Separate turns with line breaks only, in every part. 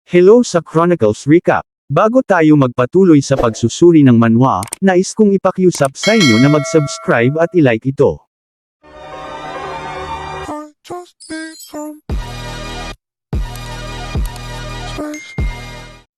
Hello sa Chronicles Recap. Bago tayo magpatuloy sa pagsusuri ng manhwa, nais kong ipakiusap sa inyo na mag-subscribe at i-like ito.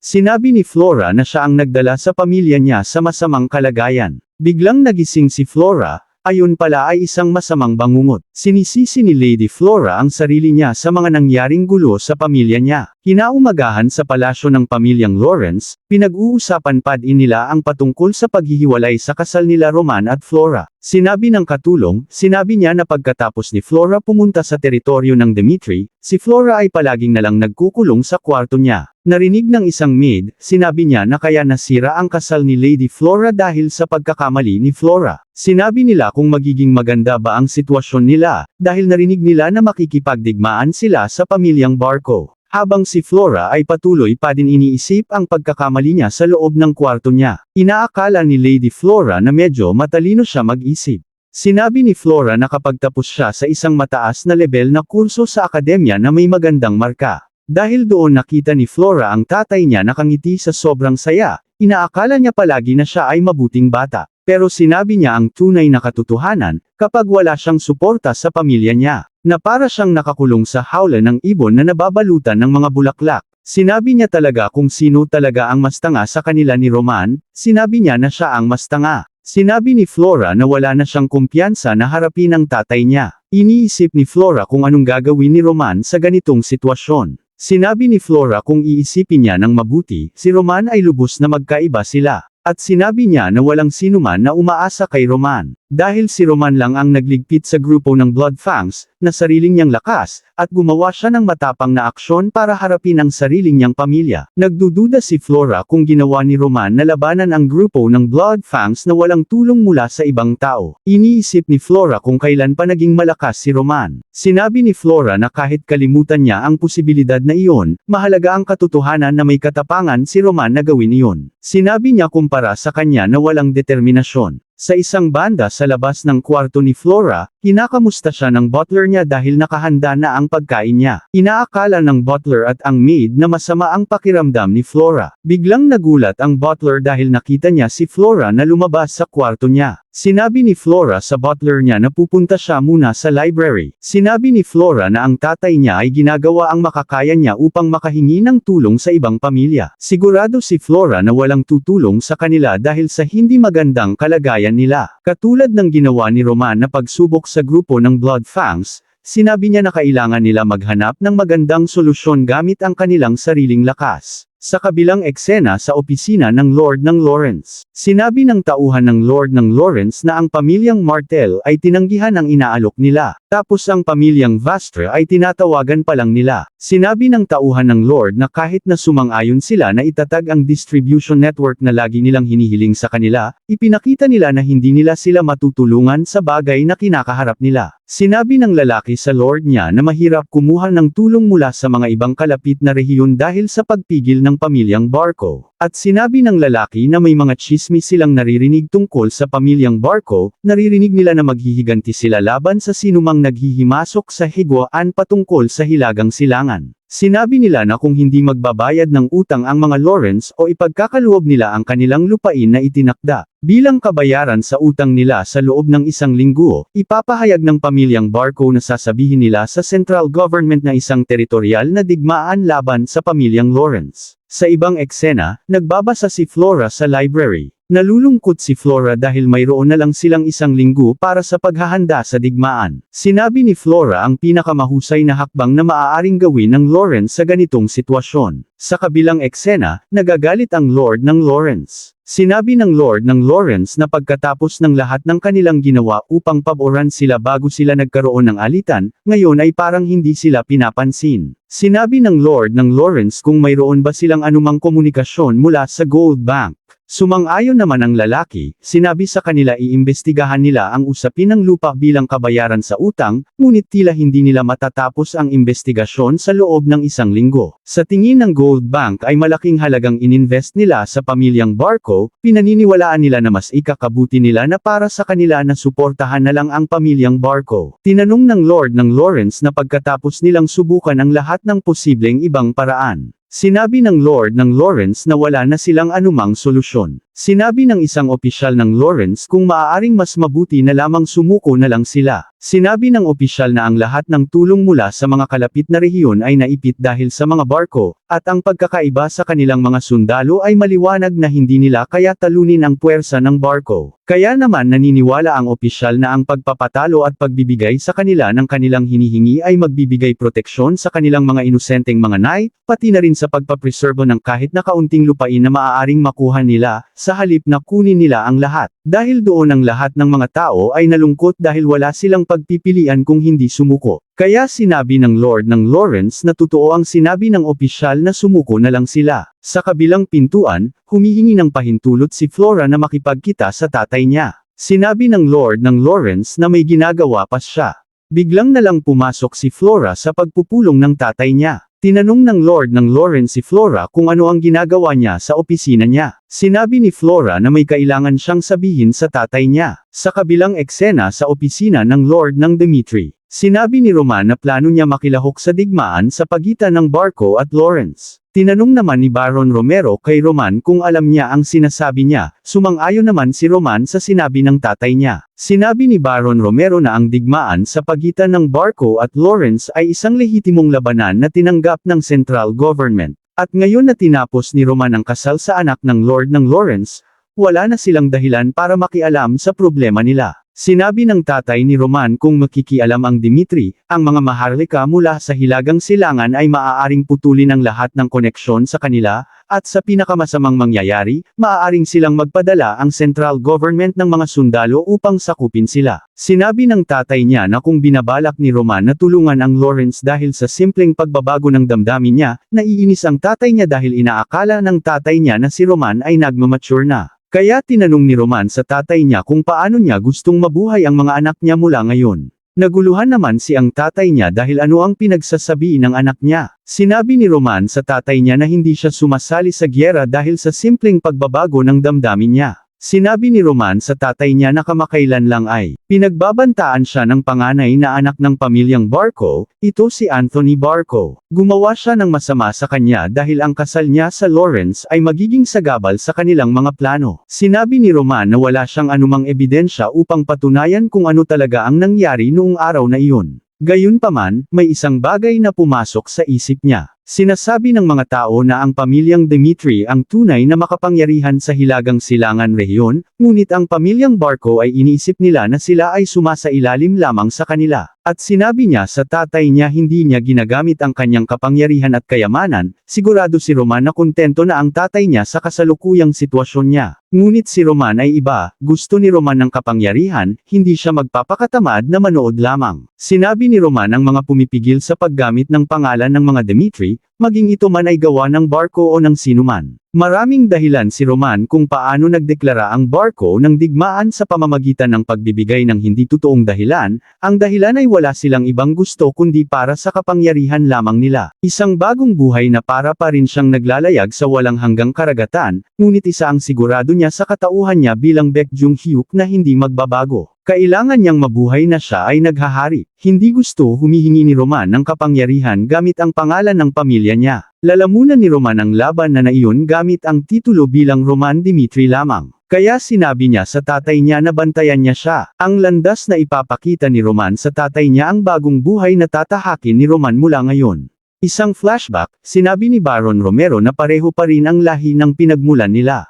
Sinabi ni Flora na siya ang nagdala sa pamilya niya sa masamang kalagayan. Biglang nagising si Flora, ayon pala ay isang masamang bangungot. Sinisisi ni Lady Flora ang sarili niya sa mga nangyaring gulo sa pamilya niya. Kinaumagahan sa palasyo ng pamilyang Lawrence, pinag-uusapan pa din nila ang patungkol sa paghihiwalay sa kasal nila Roman at Flora. Sinabi ng katulong, sinabi niya na pagkatapos ni Flora pumunta sa teritoryo ng Dimitri, si Flora ay palaging nalang nagkukulong sa kwarto niya. Narinig ng isang maid, sinabi niya na kaya nasira ang kasal ni Lady Flora dahil sa pagkakamali ni Flora. Sinabi nila kung magiging maganda ba ang sitwasyon nila, dahil narinig nila na makikipagdigmaan sila sa pamilyang Barco. Habang si Flora ay patuloy pa din iniisip ang pagkakamali niya sa loob ng kwarto niya. Inaakala ni Lady Flora na medyo matalino siya mag-isip. Sinabi ni Flora na kapag tapos siya sa isang mataas na level na kurso sa akademya na may magandang marka. Dahil doon nakita ni Flora ang tatay niya nakangiti sa sobrang saya, inaakala niya palagi na siya ay mabuting bata. Pero sinabi niya ang tunay na katotohanan, kapag wala siyang suporta sa pamilya niya, na para siyang nakakulong sa hawla ng ibon na nababalutan ng mga bulaklak. Sinabi niya talaga kung sino talaga ang mas tanga sa kanila ni Roman, sinabi niya na siya ang mas tanga. Sinabi ni Flora na wala na siyang kumpiyansa na harapin ang tatay niya. Iniisip ni Flora kung anong gagawin ni Roman sa ganitong sitwasyon. Sinabi ni Flora kung iisipin niya ng mabuti, si Roman ay lubos na magkaiba sila. At sinabi niya na walang sinuman na umaasa kay Roman. Dahil si Roman lang ang nagligpit sa grupo ng Blood Fangs, na sariling niyang lakas, at gumawa siya ng matapang na aksyon para harapin ang sariling niyang pamilya. Nagdududa si Flora kung ginawa ni Roman na labanan ang grupo ng Blood Fangs na walang tulong mula sa ibang tao. Iniisip ni Flora kung kailan pa naging malakas si Roman. Sinabi ni Flora na kahit kalimutan niya ang posibilidad na iyon, mahalaga ang katotohanan na may katapangan si Roman na gawin iyon. Sinabi niya kumpara sa kanya na walang determinasyon. Sa isang banda sa labas ng kwarto ni Flora, kinakamusta siya ng butler niya dahil nakahanda na ang pagkain niya. Inaakala ng butler at ang maid na masama ang pakiramdam ni Flora. Biglang nagulat ang butler dahil nakita niya si Flora na lumabas sa kwarto niya. Sinabi ni Flora sa butler niya na pupunta siya muna sa library. Sinabi ni Flora na ang tatay niya ay ginagawa ang makakaya niya upang makahingi ng tulong sa ibang pamilya. Sigurado si Flora na walang tutulong sa kanila dahil sa hindi magandang kalagayan nila. Katulad ng ginawa ni Roman na pagsubok sa grupo ng Blood Fangs, sinabi niya na kailangan nila maghanap ng magandang solusyon gamit ang kanilang sariling lakas. Sa kabilang eksena sa opisina ng Lord ng Lawrence, sinabi ng tauhan ng Lord ng Lawrence na ang pamilyang Martell ay tinanggihan ang inaalok nila, tapos ang pamilyang Vastra ay tinatawagan pa lang nila. Sinabi ng tauhan ng Lord na kahit na sumang-ayon sila na itatag ang distribution network na lagi nilang hinihiling sa kanila, ipinakita nila na hindi nila sila matutulungan sa bagay na kinakaharap nila. Sinabi ng lalaki sa Lord niya na mahirap kumuha ng tulong mula sa mga ibang kalapit na rehiyon dahil sa pagpigil ng pamilyang Barco. At sinabi ng lalaki na may mga tsismis silang naririnig tungkol sa pamilyang Barco, naririnig nila na maghihiganti sila laban sa sinumang naghihimasok sa higwaan patungkol sa Hilagang Silangan. Sinabi nila na kung hindi magbabayad ng utang ang mga Lawrence o ipagkakaloob nila ang kanilang lupain na itinakda, bilang kabayaran sa utang nila sa loob ng isang linggo, ipapahayag ng pamilyang Barco na sasabihin nila sa central government na isang teritorial na digmaan laban sa pamilyang Lawrence. Sa ibang eksena, nagbabasa si Flora sa library. Nalulungkot si Flora dahil mayroon na lang silang isang linggo para sa paghahanda sa digmaan. Sinabi ni Flora ang pinakamahusay na hakbang na maaaring gawin ng Lawrence sa ganitong sitwasyon. Sa kabilang eksena, nagagalit ang Lord ng Lawrence. Sinabi ng Lord ng Lawrence na pagkatapos ng lahat ng kanilang ginawa upang paboran sila bago sila nagkaroon ng alitan, ngayon ay parang hindi sila pinapansin. Sinabi ng Lord ng Lawrence kung mayroon ba silang anumang komunikasyon mula sa Gold Bank. Sumang-ayon naman ang lalaki, sinabi sa kanila iimbestigahan nila ang usapin ng lupa bilang kabayaran sa utang, ngunit tila hindi nila matatapos ang imbestigasyon sa loob ng isang linggo. Sa tingin ng Gold Bank ay malaking halagang ininvest nila sa pamilyang Barco, pinaniniwalaan nila na mas ikakabuti nila na para sa kanila na suportahan na lang ang pamilyang Barco. Tinanong ng Lord ng Lawrence na pagkatapos nilang subukan ang lahat ng posibleng ibang paraan, Sinabi ng Lord ng Lawrence na wala na silang anumang solusyon. Sinabi ng isang opisyal ng Lawrence kung maaaring mas mabuti na lamang sumuko na lang sila. Sinabi ng opisyal na ang lahat ng tulong mula sa mga kalapit na rehiyon ay naipit dahil sa mga barko, at ang pagkakaiba sa kanilang mga sundalo ay maliwanag na hindi nila kaya talunin ang puwersa ng barko. Kaya naman naniniwala ang opisyal na ang pagpapatalo at pagbibigay sa kanila ng kanilang hinihingi ay magbibigay proteksyon sa kanilang mga inosenteng mga knight, pati na rin sa pagpapreserbo ng kahit na kaunting lupain na maaaring makuha nila, sa halip na kunin nila ang lahat. Dahil doon ang lahat ng mga tao ay nalungkot dahil wala silang pagpipilian kung hindi sumuko. Kaya sinabi ng Lord ng Lawrence na totoo ang sinabi ng opisyal na sumuko na lang sila. Sa kabilang pintuan, humihingi ng pahintulot si Flora na makipagkita sa tatay niya. Sinabi ng Lord ng Lawrence na may ginagawa pa siya. Biglang na lang pumasok si Flora sa pagpupulong ng tatay niya. Tinanong ng Lord ng Lawrence si Flora kung ano ang ginagawa niya sa opisina niya. Sinabi ni Flora na may kailangan siyang sabihin sa tatay niya. Sa kabilang eksena sa opisina ng Lord ng Dimitri, sinabi ni Roman na plano niya makilahok sa digmaan sa pagitan ng barko at Lawrence. Tinanong naman ni Baron Romero kay Roman kung alam niya ang sinasabi niya, sumang-ayon naman si Roman sa sinabi ng tatay niya. Sinabi ni Baron Romero na ang digmaan sa pagitan ng barko at Lawrence ay isang lehitimong labanan na tinanggap ng central government. At ngayon na tinapos ni Roman ang kasal sa anak ng Lord ng Lawrence, wala na silang dahilan para makialam sa problema nila. Sinabi ng tatay ni Roman kung makikialam ang Dimitri, ang mga maharlika mula sa Hilagang Silangan ay maaaring putulin ang lahat ng koneksyon sa kanila, at sa pinakamasamang mangyayari, maaaring silang magpadala ang central government ng mga sundalo upang sakupin sila. Sinabi ng tatay niya na kung binabalak ni Roman na tulungan ang Lawrence dahil sa simpleng pagbabago ng damdamin niya, naiinis ang tatay niya dahil inaakala ng tatay niya na si Roman ay nagmamature na. Kaya tinanong ni Roman sa tatay niya kung paano niya gustong mabuhay ang mga anak niya mula ngayon. Naguluhan naman si ang tatay niya dahil ano ang pinagsasabi ng anak niya. Sinabi ni Roman sa tatay niya na hindi siya sumasali sa gyera dahil sa simpleng pagbabago ng damdamin niya. Sinabi ni Roman sa tatay niya na kamakailan lang ay pinagbabantaan siya ng panganay na anak ng pamilyang Barco, ito si Anthony Barco. Gumawa siya ng masama sa kanya dahil ang kasal niya sa Lawrence ay magiging sagabal sa kanilang mga plano. Sinabi ni Roman na wala siyang anumang ebidensya upang patunayan kung ano talaga ang nangyari noong araw na iyon. Gayunpaman, may isang bagay na pumasok sa isip niya. Sinasabi ng mga tao na ang pamilyang Dimitri ang tunay na makapangyarihan sa Hilagang Silangan rehiyon, ngunit ang pamilyang Barco ay iniisip nila na sila ay sumasailalim lamang sa kanila. At sinabi niya sa tatay niya hindi niya ginagamit ang kanyang kapangyarihan at kayamanan, sigurado si Roman na kontento na ang tatay niya sa kasalukuyang sitwasyon niya. Ngunit si Roman ay iba, gusto ni Roman ng kapangyarihan, hindi siya magpapakatamad na manood lamang. Sinabi ni Roman ang mga pumipigil sa paggamit ng pangalan ng mga Dimitri, maging ito man ay gawa ng Barco o ng sinuman. Maraming dahilan si Roman kung paano nagdeklara ang Barco ng digmaan sa pamamagitan ng pagbibigay ng hindi totoong dahilan, ang dahilan ay wala silang ibang gusto kundi para sa kapangyarihan lamang nila. Isang bagong buhay na para pa rin siyang naglalayag sa walang hanggang karagatan, ngunit isa ang sigurado niya sa katauhan niya bilang Baek Jung-hyuk na hindi magbabago. Kailangan niyang mabuhay na siya ay naghahari. Hindi gusto humihingi ni Roman ng kapangyarihan gamit ang pangalan ng pamilya niya. Lalamunan ni Roman ang laban na naiyon gamit ang titulo bilang Roman Dimitri lamang. Kaya sinabi niya sa tatay niya na bantayan niya siya. Ang landas na ipapakita ni Roman sa tatay niya ang bagong buhay na tatahakin ni Roman mula ngayon. Isang flashback, sinabi ni Baron Romero na pareho pa rin ang lahi ng pinagmulan nila.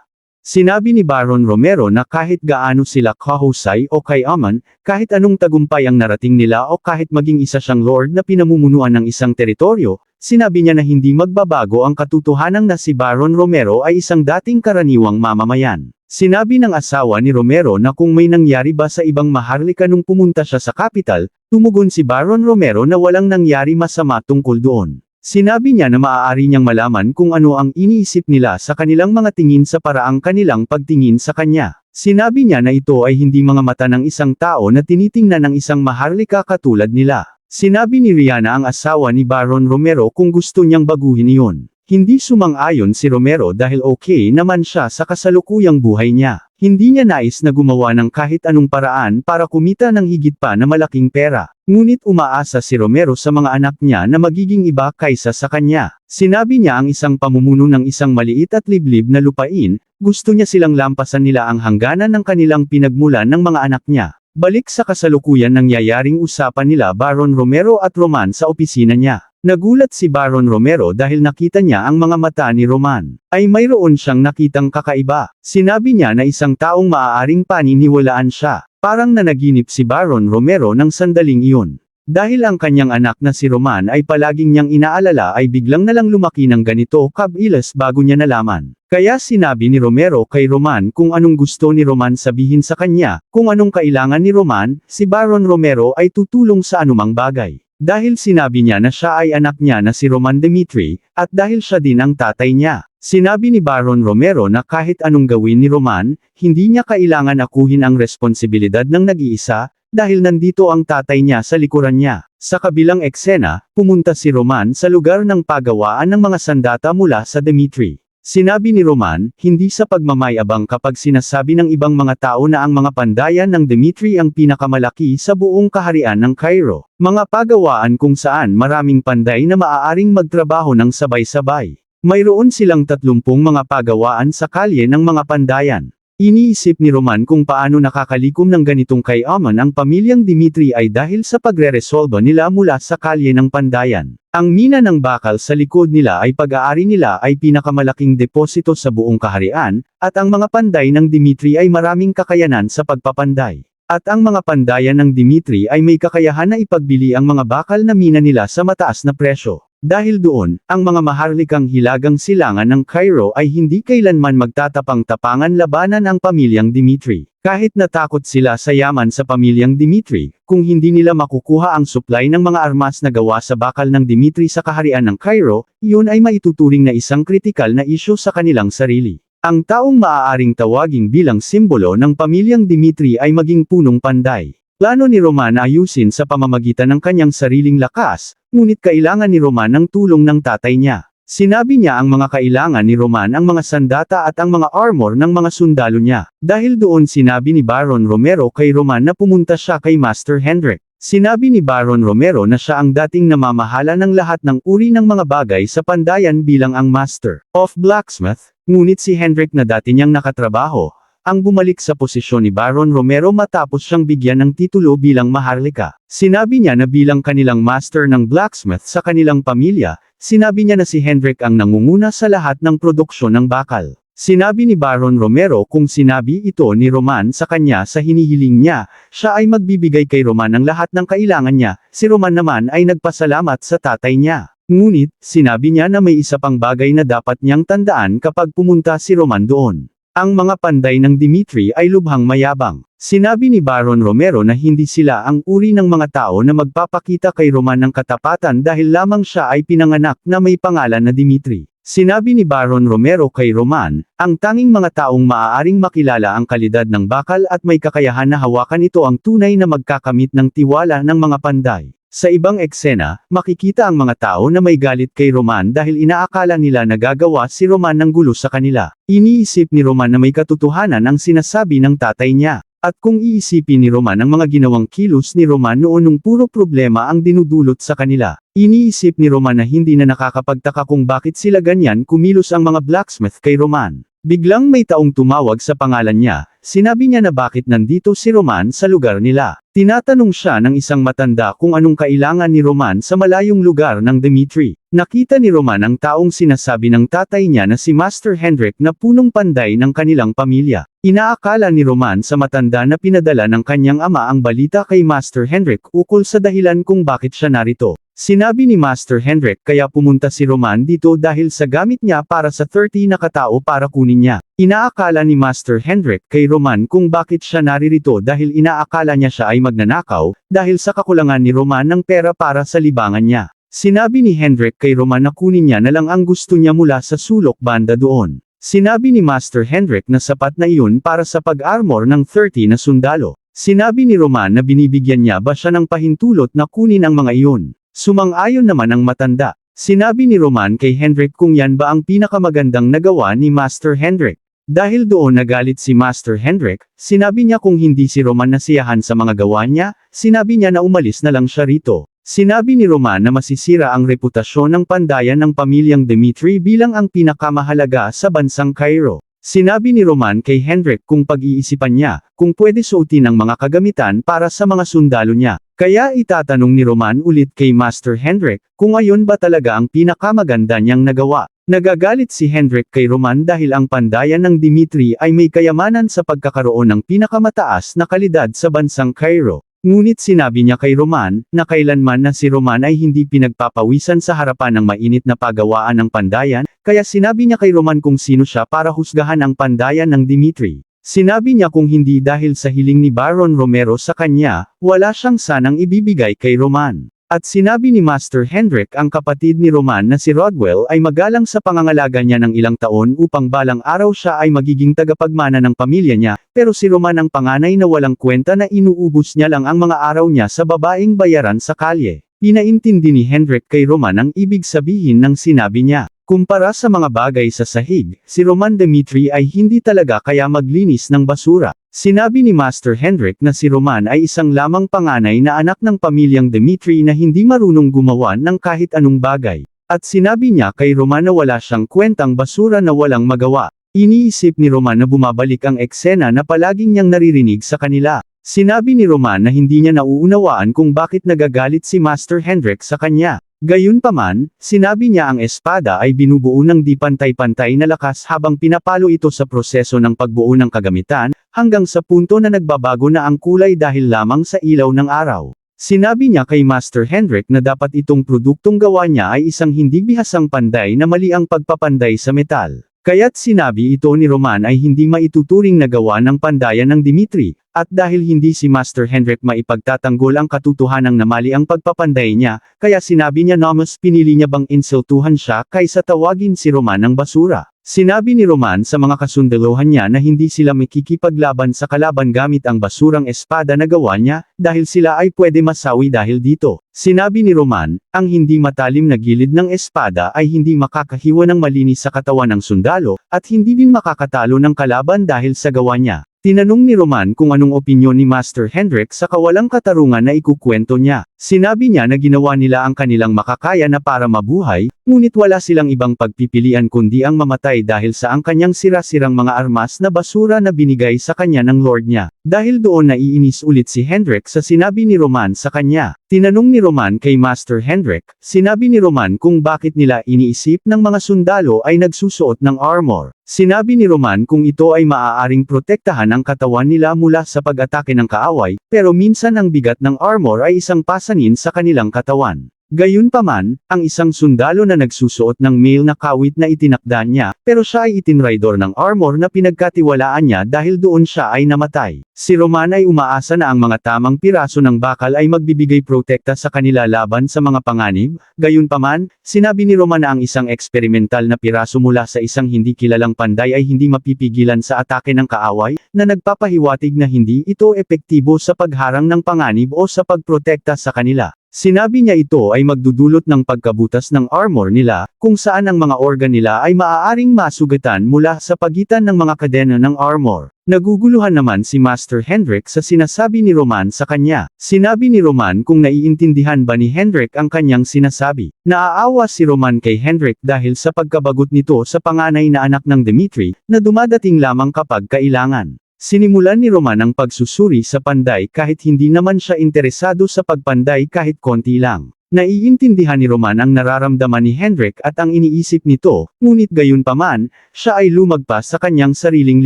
Sinabi ni Baron Romero na kahit gaano sila kahusay o kayaman, kahit anong tagumpay ang narating nila o kahit maging isa siyang lord na pinamumunuan ng isang teritoryo, sinabi niya na hindi magbabago ang katotohanan na si Baron Romero ay isang dating karaniwang mamamayan. Sinabi ng asawa ni Romero na kung may nangyari ba sa ibang maharlika nung pumunta siya sa capital, tumugon si Baron Romero na walang nangyari masama tungkol doon. Sinabi niya na maaari niyang malaman kung ano ang iniisip nila sa kanilang mga tingin sa paraang kanilang pagtingin sa kanya. Sinabi niya na ito ay hindi mga mata ng isang tao na tinitingnan ng isang maharlika katulad nila. Sinabi ni Rihanna ang asawa ni Baron Romero kung gusto niyang baguhin iyon. Hindi sumang-ayon si Romero dahil okay naman siya sa kasalukuyang buhay niya. Hindi niya nais na gumawa ng kahit anong paraan para kumita ng higit pa na malaking pera. Ngunit umaasa si Romero sa mga anak niya na magiging iba kaysa sa kanya. Sinabi niya ang isang pamumuno ng isang maliit at liblib na lupain, gusto niya silang lampasan nila ang hangganan ng kanilang pinagmulan ng mga anak niya. Balik sa kasalukuyan nangyayaring usapan nila Baron Romero at Roman sa opisina niya. Nagulat si Baron Romero dahil nakita niya ang mga mata ni Roman. Ay mayroon siyang nakitang kakaiba. Sinabi niya na isang taong maaaring paniniwalaan siya. Parang nanaginip si Baron Romero ng sandaling iyon. Dahil ang kanyang anak na si Roman ay palaging niyang inaalala ay biglang nalang lumaki ng ganito kabilis bago niya nalaman. Kaya sinabi ni Romero kay Roman kung anong gusto ni Roman sabihin sa kanya, kung anong kailangan ni Roman, si Baron Romero ay tutulong sa anumang bagay. Dahil sinabi niya na siya ay anak niya na si Roman Dimitri, at dahil siya din ang tatay niya. Sinabi ni Baron Romero na kahit anong gawin ni Roman, hindi niya kailangan akuhin ang responsibilidad ng nag-iisa, dahil nandito ang tatay niya sa likuran niya. Sa kabilang eksena, pumunta si Roman sa lugar ng pagawaan ng mga sandata mula sa Dimitri. Sinabi ni Roman, hindi sa pagmamayabang kapag sinasabi ng ibang mga tao na ang mga pandayan ng Dimitri ang pinakamalaki sa buong kaharian ng Cairo. Mga pagawaan kung saan maraming panday na maaaring magtrabaho ng sabay-sabay. Mayroon silang 30 mga pagawaan sa kalye ng mga pandayan. Iniisip ni Roman kung paano nakakalikom ng ganitong kayaman ang pamilyang Dimitri ay dahil sa pagre-resolba nila mula sa kalye ng pandayan. Ang mina ng bakal sa likod nila ay pag-aari nila ay pinakamalaking deposito sa buong kaharian, at ang mga panday ng Dimitri ay maraming kakayanan sa pagpapanday. At ang mga pandayan ng Dimitri ay may kakayahan na ipagbili ang mga bakal na mina nila sa mataas na presyo. Dahil doon, ang mga maharlikang hilagang silangan ng Cairo ay hindi kailanman magtatapang-tapangan labanan ang pamilyang Dimitri. Kahit natakot sila sa yaman sa pamilyang Dimitri, kung hindi nila makukuha ang supply ng mga armas na gawa sa bakal ng Dimitri sa kaharian ng Cairo, iyon ay maituturing na isang kritikal na isyu sa kanilang sarili. Ang taong maaaring tawaging bilang simbolo ng pamilyang Dimitri ay maging punong panday. Plano ni Roman na ayusin sa pamamagitan ng kanyang sariling lakas, ngunit kailangan ni Roman ng tulong ng tatay niya. Sinabi niya ang mga kailangan ni Roman ang mga sandata at ang mga armor ng mga sundalo niya. Dahil doon sinabi ni Baron Romero kay Roman na pumunta siya kay Master Hendrik. Sinabi ni Baron Romero na siya ang dating namamahala ng lahat ng uri ng mga bagay sa pandayan bilang ang Master of Blacksmith, ngunit si Hendrik na dati niyang nakatrabaho, ang bumalik sa posisyon ni Baron Romero matapos siyang bigyan ng titulo bilang maharlika. Sinabi niya na bilang kanilang master ng blacksmith sa kanilang pamilya, sinabi niya na si Hendrik ang nangunguna sa lahat ng produksyon ng bakal. Sinabi ni Baron Romero kung sinabi ito ni Roman sa kanya sa hinihiling niya, siya ay magbibigay kay Roman ng lahat ng kailangan niya, si Roman naman ay nagpasalamat sa tatay niya. Ngunit, sinabi niya na may isa pang bagay na dapat niyang tandaan kapag pumunta si Roman doon. Ang mga panday ng Dimitri ay lubhang mayabang. Sinabi ni Baron Romero na hindi sila ang uri ng mga tao na magpapakita kay Roman ng katapatan dahil lamang siya ay pinanganak na may pangalan na Dimitri. Sinabi ni Baron Romero kay Roman, ang tanging mga taong maaaring makilala ang kalidad ng bakal at may kakayahan na hawakan ito ang tunay na magkakamit ng tiwala ng mga panday. Sa ibang eksena, makikita ang mga tao na may galit kay Roman dahil inaakala nila na gagawa si Roman ng gulo sa kanila. Iniisip ni Roman na may katotohanan ang sinasabi ng tatay niya. At kung iisipin ni Roman ang mga ginawang kilos ni Roman noon nung puro problema ang dinudulot sa kanila, iniisip ni Roman na hindi na nakakapagtaka kung bakit sila ganyan kumilos ang mga blacksmith kay Roman. Biglang may taong tumawag sa pangalan niya, sinabi niya na bakit nandito si Roman sa lugar nila. Tinatanong siya ng isang matanda kung anong kailangan ni Roman sa malayong lugar ng Dimitri. Nakita ni Roman ang taong sinasabi ng tatay niya na si Master Hendrik na punong panday ng kanilang pamilya. Inaakala ni Roman sa matanda na pinadala ng kanyang ama ang balita kay Master Hendrik ukol sa dahilan kung bakit siya narito. Sinabi ni Master Hendrik kaya pumunta si Roman dito dahil sa gamit niya para sa 30 na katao para kunin niya. Inaakala ni Master Hendrik kay Roman kung bakit siya naririto dahil inaakala niya siya ay magnanakaw, dahil sa kakulangan ni Roman ng pera para sa libangan niya. Sinabi ni Hendrik kay Roman na kunin niya na lang ang gusto niya mula sa sulok banda doon. Sinabi ni Master Hendrik na sapat na iyon para sa pag-armor ng 30 na sundalo. Sinabi ni Roman na binibigyan niya ba siya ng pahintulot na kunin ang mga iyon. Sumang-ayon naman ang matanda. Sinabi ni Roman kay Hendrik kung yan ba ang pinakamagandang nagawa ni Master Hendrik. Dahil doon nagalit si Master Hendrik, sinabi niya kung hindi si Roman nasiyahan sa mga gawa niya, sinabi niya na umalis na lang siya rito. Sinabi ni Roman na masisira ang reputasyon ng pandayan ng pamilyang Dmitri bilang ang pinakamahalaga sa bansang Cairo. Sinabi ni Roman kay Hendrik kung pag-iisipan niya, kung pwede suotin ang mga kagamitan para sa mga sundalo niya. Kaya itatanong ni Roman ulit kay Master Hendrik, kung ayon ba talaga ang pinakamaganda niyang nagawa. Nagagalit si Hendrik kay Roman dahil ang pandayan ng Dmitri ay may kayamanan sa pagkakaroon ng pinakamataas na kalidad sa bansang Cairo. Ngunit sinabi niya kay Roman, na kailanman na si Roman ay hindi pinagpapawisan sa harapan ng mainit na pagawaan ng pandayan, kaya sinabi niya kay Roman kung sino siya para husgahan ang pandayan ng Dmitri. Sinabi niya kung hindi dahil sa hiling ni Baron Romero sa kanya, wala siyang sanang ibibigay kay Roman. At sinabi ni Master Hendrik ang kapatid ni Roman na si Rodwell ay magalang sa pangangalaga niya ng ilang taon upang balang araw siya ay magiging tagapagmana ng pamilya niya, pero si Roman ang panganay na walang kwenta na inuubos niya lang ang mga araw niya sa babaeng bayaran sa kalye. Pinaintindi ni Hendrik kay Roman ang ibig sabihin ng sinabi niya. Kumpara sa mga bagay sa sahig, si Roman Dmitri ay hindi talaga kaya maglinis ng basura. Sinabi ni Master Hendrik na si Roman ay isang lamang panganay na anak ng pamilyang Dmitri na hindi marunong gumawa ng kahit anong bagay. At sinabi niya kay Roman na wala siyang kwentang basura na walang magawa. Iniisip ni Roman na bumabalik ang eksena na palaging niyang naririnig sa kanila. Sinabi ni Roman na hindi niya nauunawaan kung bakit nagagalit si Master Hendrik sa kanya. Gayunpaman, sinabi niya ang espada ay binubuo ng di pantay-pantay na lakas habang pinapalo ito sa proseso ng pagbuo ng kagamitan, hanggang sa punto na nagbabago na ang kulay dahil lamang sa ilaw ng araw. Sinabi niya kay Master Hendrik na dapat itong produktong gawa niya ay isang hindi bihasang panday na mali ang pagpapanday sa metal. Kaya't sinabi ito ni Roman ay hindi maituturing na gawa ng pandayan ng Dmitri, at dahil hindi si Master Hendrik maipagtatanggol ang katotohanan na mali ang pagpapanday niya, kaya sinabi niya na mas pinili niya bang insultuhan siya kaysa tawagin si Roman ng basura. Sinabi ni Roman sa mga kasundaluhan niya na hindi sila makikipaglaban sa kalaban gamit ang basurang espada na gawa niya, dahil sila ay pwede masawi dahil dito. Sinabi ni Roman, ang hindi matalim na gilid ng espada ay hindi makakahiwa ng malinis sa katawan ng sundalo, at hindi din makakatalo ng kalaban dahil sa gawa niya. Tinanong ni Roman kung anong opinyon ni Master Hendrik sa kawalang katarungan na ikukwento niya. Sinabi niya na ginawa nila ang kanilang makakaya na para mabuhay, ngunit wala silang ibang pagpipilian kundi ang mamatay dahil sa ang kanyang sira-sirang mga armas na basura na binigay sa kanya ng Lord niya. Dahil doon naiinis ulit si Hendrik sa sinabi ni Roman sa kanya. Tinanong ni Roman kay Master Hendrik, sinabi ni Roman kung bakit nila iniisip ng mga sundalo ay nagsusuot ng armor. Sinabi ni Roman kung ito ay maaaring protektahan ang katawan nila mula sa pag-atake ng kaaway, pero minsan ang bigat ng armor ay isang pasanin sa kanilang katawan. Gayunpaman, ang isang sundalo na nagsusuot ng mail na kawit na itinakda niya, pero siya ay itinraidor ng armor na pinagkatiwalaan niya dahil doon siya ay namatay. Si Roman ay umaasa na ang mga tamang piraso ng bakal ay magbibigay protekta sa kanila laban sa mga panganib. Gayunpaman, sinabi ni Roman na ang isang eksperimental na piraso mula sa isang hindi kilalang panday ay hindi mapipigilan sa atake ng kaaway, na nagpapahiwatig na hindi ito epektibo sa pagharang ng panganib o sa pagprotekta sa kanila. Sinabi niya ito ay magdudulot ng pagkabutas ng armor nila, kung saan ang mga organ nila ay maaaring masugatan mula sa pagitan ng mga kadena ng armor. Naguguluhan naman si Master Hendrik sa sinasabi ni Roman sa kanya. Sinabi ni Roman kung naiintindihan ba ni Hendrik ang kanyang sinasabi. Naaawa si Roman kay Hendrik dahil sa pagkabagot nito sa panganay na anak ng Dmitri, na dumadating lamang kapag kailangan. Sinimulan ni Roman ang pagsusuri sa panday kahit hindi naman siya interesado sa pagpanday kahit konti lang. Naiintindihan ni Roman ang nararamdaman ni Hendrik at ang iniisip nito, ngunit gayunpaman, siya ay lumagpas sa kanyang sariling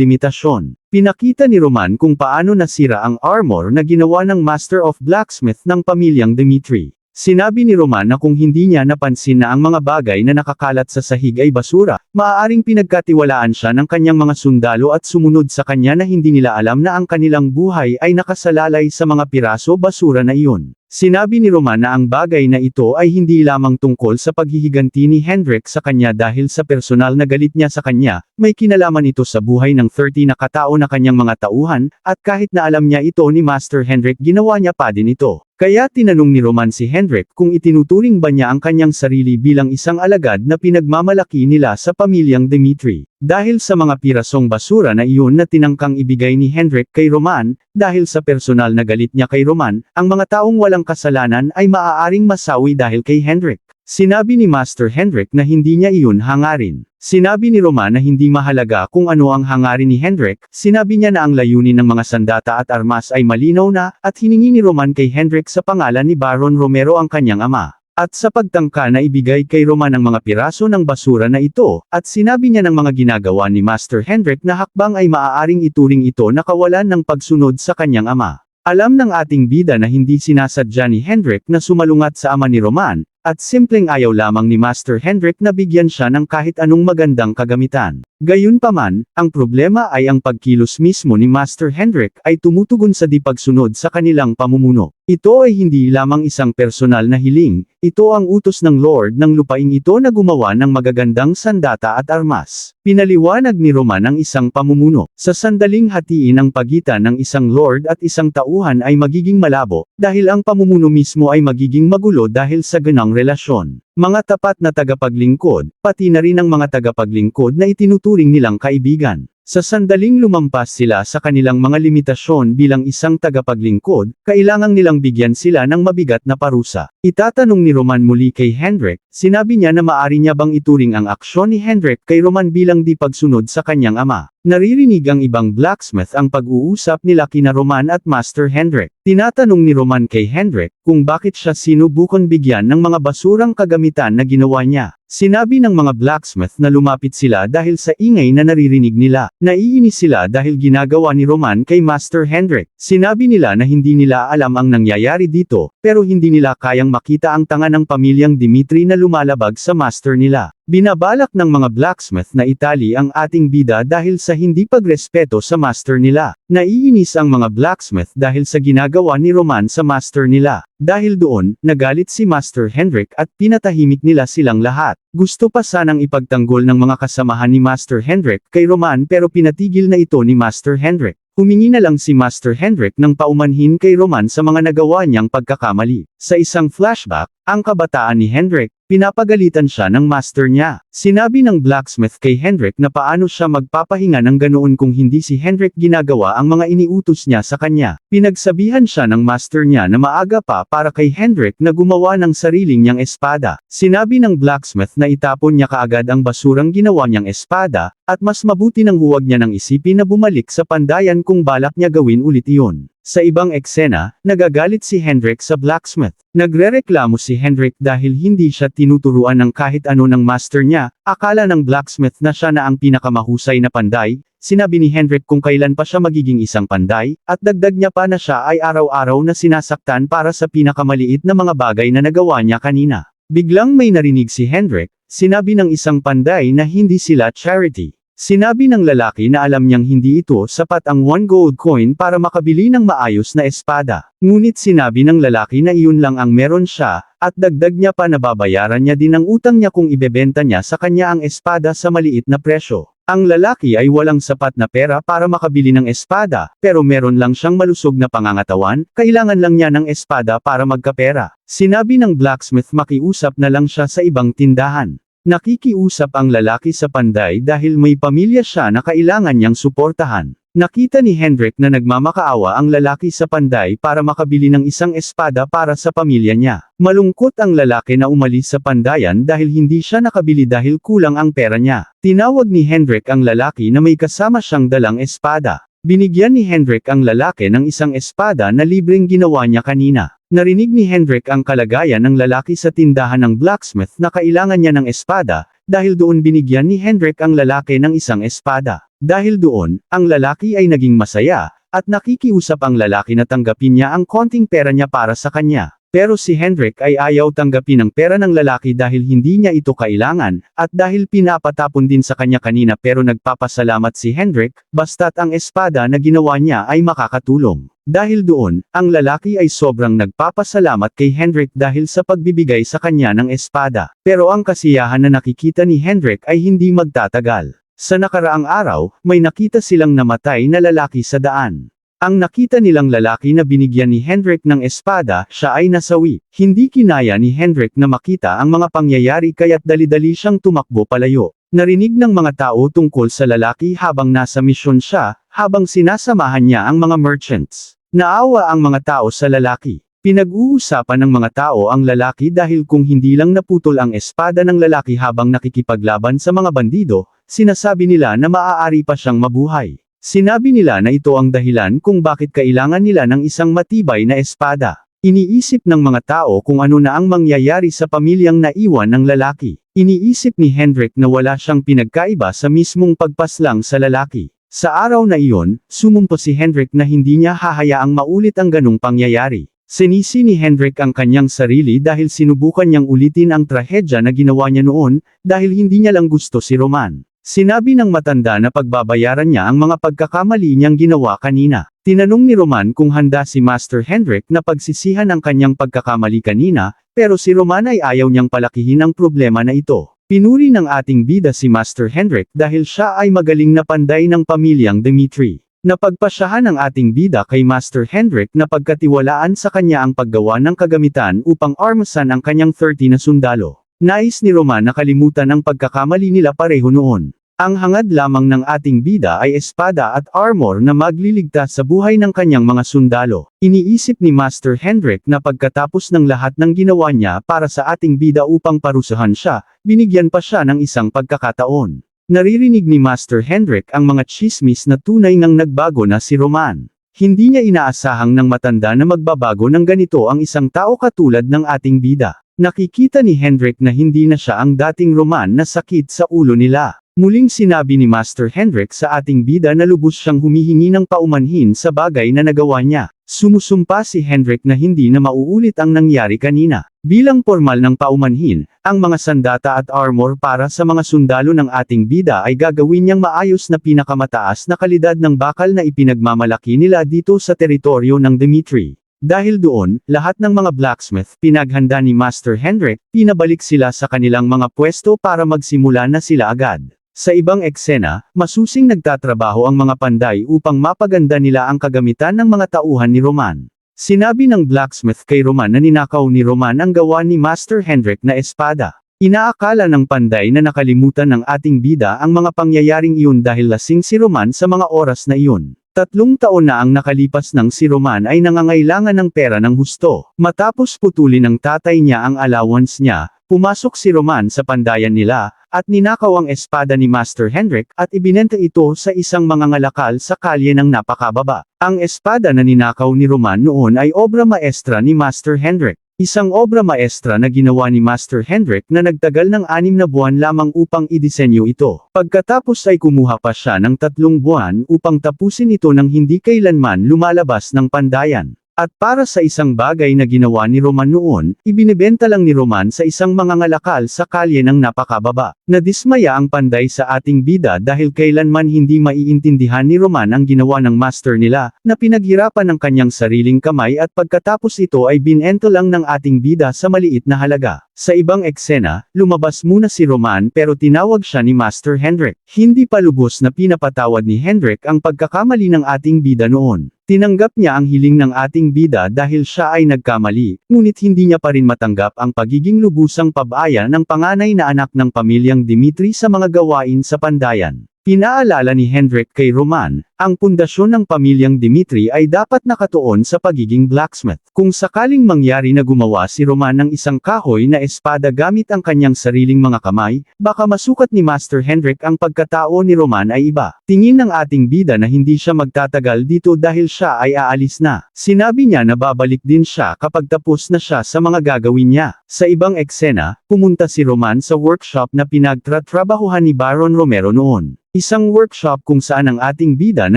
limitasyon. Pinakita ni Roman kung paano nasira ang armor na ginawa ng Master of Blacksmith ng pamilyang Dmitri. Sinabi ni Roman na kung hindi niya napansin na ang mga bagay na nakakalat sa sahig ay basura, maaaring pinagkatiwalaan siya ng kanyang mga sundalo at sumunod sa kanya na hindi nila alam na ang kanilang buhay ay nakasalalay sa mga piraso basura na iyon. Sinabi ni Roman na ang bagay na ito ay hindi lamang tungkol sa paghihiganti ni Hendrik sa kanya dahil sa personal na galit niya sa kanya, may kinalaman ito sa buhay ng 30 na katao na kanyang mga tauhan, at kahit na alam niya ito ni Master Hendrik ginawa niya pa din ito. Kaya tinanong ni Roman si Hendrik kung itinuturing ba niya ang kanyang sarili bilang isang alagad na pinagmamalaki nila sa pamilyang Dimitri. Dahil sa mga pirasong basura na iyon na tinangkang ibigay ni Hendrik kay Roman, dahil sa personal na galit niya kay Roman, ang mga taong walang kasalanan ay maaaring masawi dahil kay Hendrik. Sinabi ni Master Hendrik na hindi niya iyon hangarin. Sinabi ni Roman na hindi mahalaga kung ano ang hangarin ni Hendrik, sinabi niya na ang layunin ng mga sandata at armas ay malinaw na, at hiningi ni Roman kay Hendrik sa pangalan ni Baron Romero ang kanyang ama. At sa pagtangka na ibigay kay Roman ang mga piraso ng basura na ito, at sinabi niya ng mga ginagawa ni Master Hendrik na hakbang ay maaaring ituring ito na kawalan ng pagsunod sa kanyang ama. Alam ng ating bida na hindi sinasadya ni Hendrik na sumalungat sa ama ni Roman, at simpleng ayaw lamang ni Master Hendrik na bigyan siya ng kahit anong magandang kagamitan. Gayunpaman, ang problema ay ang pagkilos mismo ni Master Hendrik ay tumutugon sa di pagsunod sa kanilang pamumuno. Ito ay hindi lamang isang personal na hiling, ito ang utos ng Lord ng lupaing ito na gumawa ng magagandang sandata at armas. Pinaliwanag ni Roman ang isang pamumuno. Sa sandaling hatiin ang pagitan ng isang Lord at isang tauhan ay magiging malabo, dahil ang pamumuno mismo ay magiging magulo dahil sa ganang relasyon. Mga tapat na tagapaglingkod, pati na rin ang mga tagapaglingkod na itinuturing nilang kaibigan. Sa sandaling lumampas sila sa kanilang mga limitasyon bilang isang tagapaglingkod, kailangang nilang bigyan sila ng mabigat na parusa. Itatanong ni Roman muli kay Hendrik, sinabi niya na maaari niya bang ituring ang aksyon ni Hendrik kay Roman bilang di pagsunod sa kanyang ama. Naririnig ang ibang blacksmith ang pag-uusap nila kina Roman at Master Hendrik. Tinatanong ni Roman kay Hendrik kung bakit siya sinubukon bigyan ng mga basurang kagamitan na ginawa niya. Sinabi ng mga blacksmith na lumapit sila dahil sa ingay na naririnig nila. Naiinis sila dahil ginagawa ni Roman kay Master Hendrik. Sinabi nila na hindi nila alam ang nangyayari dito, pero hindi nila kayang makita ang tanga ng pamilyang Dimitri na lumalabag sa master nila. Binabalak ng mga blacksmith na itali ang ating bida dahil sa hindi pagrespeto sa master nila. Naiinis ang mga blacksmith dahil sa ginagawa ni Roman sa master nila. Dahil doon, nagalit si Master Hendrik at pinatahimik nila silang lahat. Gusto pa sanang ipagtanggol ng mga kasamahan ni Master Hendrik kay Roman pero pinatigil na ito ni Master Hendrik. Humingi na lang si Master Hendrik ng paumanhin kay Roman sa mga nagawa niyang pagkakamali. Sa isang flashback, ang kabataan ni Hendrik, pinapagalitan siya ng master niya. Sinabi ng blacksmith kay Hendrik na paano siya magpapahinga ng ganoon kung hindi si Hendrik ginagawa ang mga iniutos niya sa kanya. Pinagsabihan siya ng master niya na maaga pa para kay Hendrik na gumawa ng sariling niyang espada. Sinabi ng blacksmith na itapon niya kaagad ang basurang ginawa niyang espada, at mas mabuti nang huwag niya nang isipin na bumalik sa pandayan kung balak niya gawin ulit iyon. Sa ibang eksena, nagagalit si Hendrik sa blacksmith. Nagrereklamo si Hendrik dahil hindi siya tinuturuan ng kahit ano ng master niya, akala ng blacksmith na siya na ang pinakamahusay na panday. Sinabi ni Hendrik kung kailan pa siya magiging isang panday, at dagdag niya pa na siya ay araw-araw na sinasaktan para sa pinakamaliit na mga bagay na nagawa niya kanina. Biglang may narinig si Hendrik, sinabi ng isang panday na hindi sila charity. Sinabi ng lalaki na alam niyang hindi ito sapat ang 1 gold coin para makabili ng maayos na espada. Ngunit sinabi ng lalaki na iyon lang ang meron siya, at dagdag niya pa na babayaran niya din ang utang niya kung ibebenta niya sa kanya ang espada sa maliit na presyo. Ang lalaki ay walang sapat na pera para makabili ng espada, pero meron lang siyang malusog na pangangatawan, kailangan lang niya ng espada para magkapera. Sinabi ng blacksmith makiusap na lang siya sa ibang tindahan. Nakikiusap ang lalaki sa panday dahil may pamilya siya na kailangan niyang suportahan. Nakita ni Hendrik na nagmamakaawa ang lalaki sa panday para makabili ng isang espada para sa pamilya niya. Malungkot ang lalaki na umalis sa pandayan dahil hindi siya nakabili dahil kulang ang pera niya. Tinawag ni Hendrik ang lalaki na may kasama siyang dalang espada. Binigyan ni Hendrik ang lalaki ng isang espada na libreng ginawa niya kanina. Narinig ni Hendrik ang kalagayan ng lalaki sa tindahan ng blacksmith na kailangan niya ng espada, dahil doon binigyan ni Hendrik ang lalaki ng isang espada. Dahil doon, ang lalaki ay naging masaya, at nakikiusap ang lalaki na tanggapin niya ang konting pera niya para sa kanya. Pero si Hendrik ay ayaw tanggapin ang pera ng lalaki dahil hindi niya ito kailangan, at dahil pinapatapon din sa kanya kanina pero nagpapasalamat si Hendrik, basta't ang espada na ginawa niya ay makakatulong. Dahil doon, ang lalaki ay sobrang nagpapasalamat kay Hendrik dahil sa pagbibigay sa kanya ng espada. Pero ang kasiyahan na nakikita ni Hendrik ay hindi magtatagal. Sa nakaraang araw, may nakita silang namatay na lalaki sa daan. Ang nakita nilang lalaki na binigyan ni Hendrik ng espada, siya ay nasawi. Hindi kinaya ni Hendrik na makita ang mga pangyayari kaya't dali-dali siyang tumakbo palayo. Narinig ng mga tao tungkol sa lalaki habang nasa misyon siya, habang sinasamahan niya ang mga merchants. Naawa ang mga tao sa lalaki. Pinag-uusapan ng mga tao ang lalaki dahil kung hindi lang naputol ang espada ng lalaki habang nakikipaglaban sa mga bandido, sinasabi nila na maaari pa siyang mabuhay. Sinabi nila na ito ang dahilan kung bakit kailangan nila ng isang matibay na espada. Iniisip ng mga tao kung ano na ang mangyayari sa pamilyang naiwan ng lalaki. Iniisip ni Hendrik na wala siyang pinagkaiba sa mismong pagpaslang sa lalaki. Sa araw na iyon, sumumpa si Hendrik na hindi niya hahayaang maulit ang ganong pangyayari. Sinisi ni Hendrik ang kanyang sarili dahil sinubukan niyang ulitin ang trahedya na ginawa niya noon, dahil hindi niya lang gusto si Roman. Sinabi ng matanda na pagbabayaran niya ang mga pagkakamali niyang ginawa kanina. Tinanong ni Roman kung handa si Master Hendrik na pagsisihan ang kanyang pagkakamali kanina, pero si Roman ay ayaw niyang palakihin ang problema na ito. Pinuri ng ating bida si Master Hendrik dahil siya ay magaling na panday ng pamilyang Dimitri. Napagpasyahan ng ating bida kay Master Hendrik na pagkatiwalaan sa kanya ang paggawa ng kagamitan upang armasan ang kanyang 30 na sundalo. Nais ni Roman na kalimutan ang pagkakamali nila pareho noon. Ang hangad lamang ng ating bida ay espada at armor na magliligtas sa buhay ng kanyang mga sundalo. Iniisip ni Master Hendrik na pagkatapos ng lahat ng ginawa niya para sa ating bida upang parusahan siya, binigyan pa siya ng isang pagkakataon. Naririnig ni Master Hendrik ang mga tsismis na tunay ngang nagbago na si Roman. Hindi niya inaasahang ng matanda na magbabago ng ganito ang isang tao katulad ng ating bida. Nakikita ni Hendrik na hindi na siya ang dating Roman na sakit sa ulo nila. Muling sinabi ni Master Hendrik sa ating bida na lubos siyang humihingi ng paumanhin sa bagay na nagawa niya. Sumusumpa si Hendrik na hindi na mauulit ang nangyari kanina. Bilang formal ng paumanhin, ang mga sandata at armor para sa mga sundalo ng ating bida ay gagawin niyang maayos na pinakamataas na kalidad ng bakal na ipinagmamalaki nila dito sa teritoryo ng Dimitri. Dahil doon, lahat ng mga blacksmith pinaghanda ni Master Hendrik, pinabalik sila sa kanilang mga pwesto para magsimula na sila agad. Sa ibang eksena, masusing nagtatrabaho ang mga panday upang mapaganda nila ang kagamitan ng mga tauhan ni Roman. Sinabi ng blacksmith kay Roman na ninakaw ni Roman ang gawa ni Master Hendrik na espada. Inaakala ng panday na nakalimutan ng ating bida ang mga pangyayaring iyon dahil lasing si Roman sa mga oras na iyon. 3 taon na ang nakalipas nang si Roman ay nangangailangan ng pera ng husto. Matapos putulin ng tatay niya ang allowance niya, pumasok si Roman sa pandayan nila, at ninakaw ang espada ni Master Hendrik at ibinenta ito sa isang mangangalakal sa kalye ng napakababa. Ang espada na ninakaw ni Roman noon ay obra maestra ni Master Hendrik. Isang obra maestra na ginawa ni Master Hendrik na nagtagal ng 6 na buwan lamang upang idisenyo ito. Pagkatapos ay kumuha pa siya ng 3 buwan upang tapusin ito nang hindi kailanman lumalabas ng pandayan. At para sa isang bagay na ginawa ni Roman noon, ibinebenta lang ni Roman sa isang mangangalakal sa kalye ng napakababa. Nadismaya ang panday sa ating bida dahil kailanman hindi maiintindihan ni Roman ang ginawa ng master nila, na pinaghirapan ng kanyang sariling kamay at pagkatapos ito ay binenta lang ng ating bida sa maliit na halaga. Sa ibang eksena, lumabas muna si Roman pero tinawag siya ni Master Hendrik. Hindi pa lubos na pinapatawad ni Hendrik ang pagkakamali ng ating bida noon. Tinanggap niya ang hiling ng ating bida dahil siya ay nagkamali, ngunit hindi niya pa rin matanggap ang pagiging lubusang pabaya ng panganay na anak ng pamilyang Dimitri sa mga gawain sa pandayan. Pinaalala ni Hendrik kay Roman, ang pundasyon ng pamilyang Dimitri ay dapat nakatuon sa pagiging blacksmith. Kung sakaling mangyari na gumawa si Roman ng isang kahoy na espada gamit ang kanyang sariling mga kamay, baka masukat ni Master Hendrik ang pagkatao ni Roman ay iba. Tingin ng ating bida na hindi siya magtatagal dito dahil siya ay aalis na. Sinabi niya na babalik din siya kapag tapos na siya sa mga gagawin niya. Sa ibang eksena, pumunta si Roman sa workshop na pinagtatrabahuhan ni Baron Romero noon. Isang workshop kung saan ang ating bida na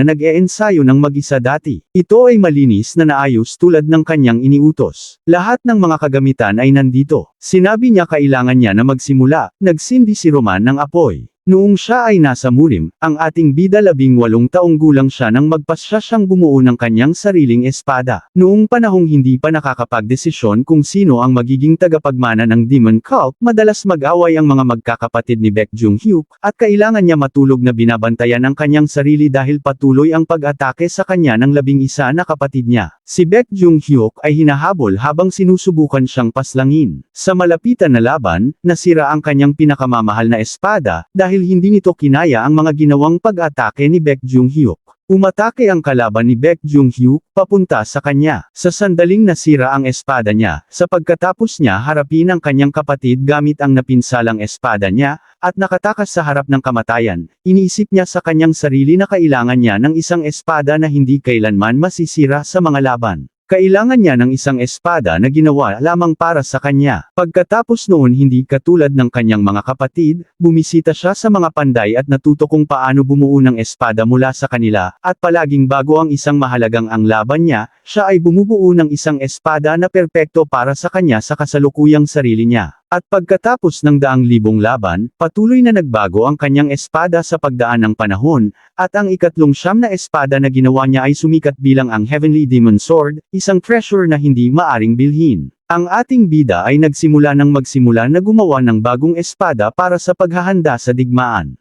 nag-e-ensayo ng mag-isa dati. Ito ay malinis na naayos tulad ng kanyang iniutos. Lahat ng mga kagamitan ay nandito. Sinabi niya kailangan niya na magsimula, nagsindi si Roman ng apoy. Noong siya ay nasa Murim, ang ating bida 18 taong gulang siya nang magpasya siyang bumuo ng kanyang sariling espada. Noong panahong hindi pa nakakapagdesisyon kung sino ang magiging tagapagmana ng Demon Cult, madalas mag-away ang mga magkakapatid ni Baek Jung-hyuk, at kailangan niya matulog na binabantayan ang kanyang sarili dahil patuloy ang pag-atake sa kanya ng 11 na kapatid niya. Si Baek Jung-hyuk ay hinahabol habang sinusubukan siyang paslangin. Sa malapitan na laban, nasira ang kanyang pinakamamahal na espada, dahil hindi nito kinaya ang mga ginawang pag-atake ni Baek Jung-hyuk. Umatake ang kalaban ni Baek Jung-hyuk, papunta sa kanya. Sa sandaling nasira ang espada niya, sa pagkatapos niya harapin ang kanyang kapatid gamit ang napinsalang espada niya, at nakatakas sa harap ng kamatayan, iniisip niya sa kanyang sarili na kailangan niya ng isang espada na hindi kailanman masisira sa mga laban. Kailangan niya ng isang espada na ginawa lamang para sa kanya. Pagkatapos noon hindi katulad ng kanyang mga kapatid, bumisita siya sa mga panday at natuto kung paano bumuo ng espada mula sa kanila, at palaging bago ang isang mahalagang ang laban niya, siya ay bumubuo ng isang espada na perpekto para sa kanya sa kasalukuyang sarili niya. At pagkatapos ng 100,000 laban, patuloy na nagbago ang kanyang espada sa pagdaan ng panahon, at ang 39 na espada na ginawa niya ay sumikat bilang ang Heavenly Demon Sword, isang treasure na hindi maaring bilhin. Ang ating bida ay nagsimula na gumawa ng bagong espada para sa paghahanda sa digmaan.